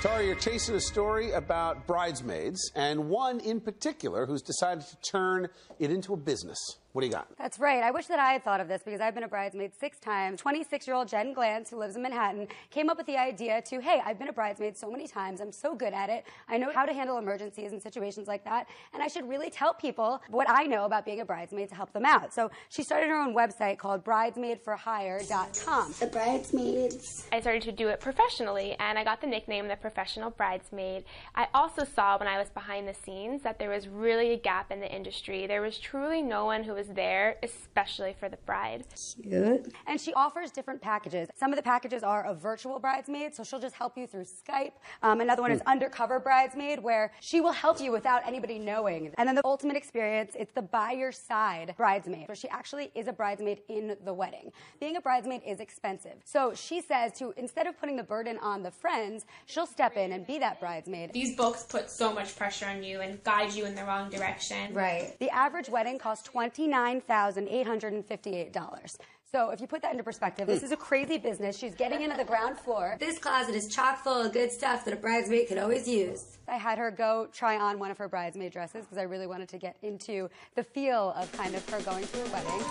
Tara, you're chasing a story about bridesmaids, and one in particular who's decided to turn it into a business. What do you got? That's right. I wish that I had thought of this because I've been a bridesmaid 6 times. 26-year-old Jen Glantz, who lives in Manhattan, came up with the idea to, hey, I've been a bridesmaid so many times. I'm so good at it. I know how to handle emergencies and situations like that. And I should really tell people what I know about being a bridesmaid to help them out. So she started her own website called bridesmaidforhire.com. The bridesmaids. I started to do it professionally, and I got the nickname the Professional Bridesmaid. I also saw when I was behind the scenes that there was really a gap in the industry. There was truly no one who was there, especially for the bride. Cute. And she offers different packages. Some of the packages are a virtual bridesmaid, so she'll just help you through Skype. Another one is undercover bridesmaid, where she will help you without anybody knowing. And then the ultimate experience, it's the by your side bridesmaid, where she actually is a bridesmaid in the wedding. Being a bridesmaid is expensive. So she says to, instead of putting the burden on the friends, she'll step in and be that bridesmaid. These books put so much pressure on you and guide you in the wrong direction. Right. The average wedding costs $29,858. So if you put that into perspective, this is a crazy business. She's getting into the ground floor. This closet is chock full of good stuff that a bridesmaid could always use. I had her go try on one of her bridesmaid dresses because I really wanted to get into the feel of kind of her going to a wedding.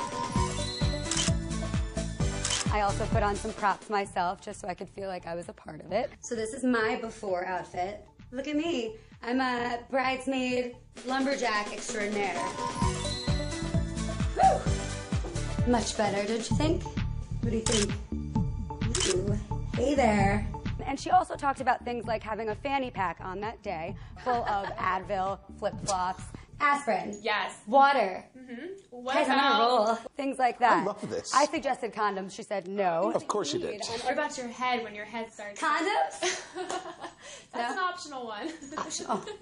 I also put on some props myself just so I could feel like I was a part of it. So this is my before outfit. Look at me. I'm a bridesmaid lumberjack extraordinaire. Whew. Much better, don't you think? What do you think? Ooh. Hey there. And she also talked about things like having a fanny pack on that day full of Advil, flip-flops, aspirin. Yes. Water. What Guys, I'm on a about, roll. things like that. I love this. I suggested condoms. She said no. Of course you did. what about your head when your head starts? Condoms? That's an optional one.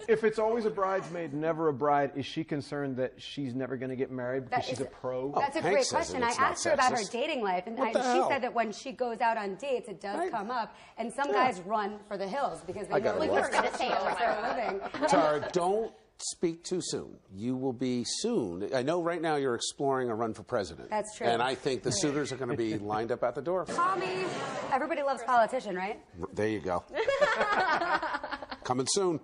If it's always a bridesmaid, never a bride, is she concerned that she's never going to get married because That she's is- a pro? That's a Hank great says question. that I it's not asked her about her sexist. dating life, and What the she hell? said that when she goes out on dates, it does come up, and some guys run for the hills because they I know gotta like look. we're going to stay for a living. Tara, don't speak too soon. You will be soon. I know right now you're exploring a run for president. That's true. And I think the suitors are going to be lined up at the door. Call me. Everybody loves politician, right? There you go. Coming soon.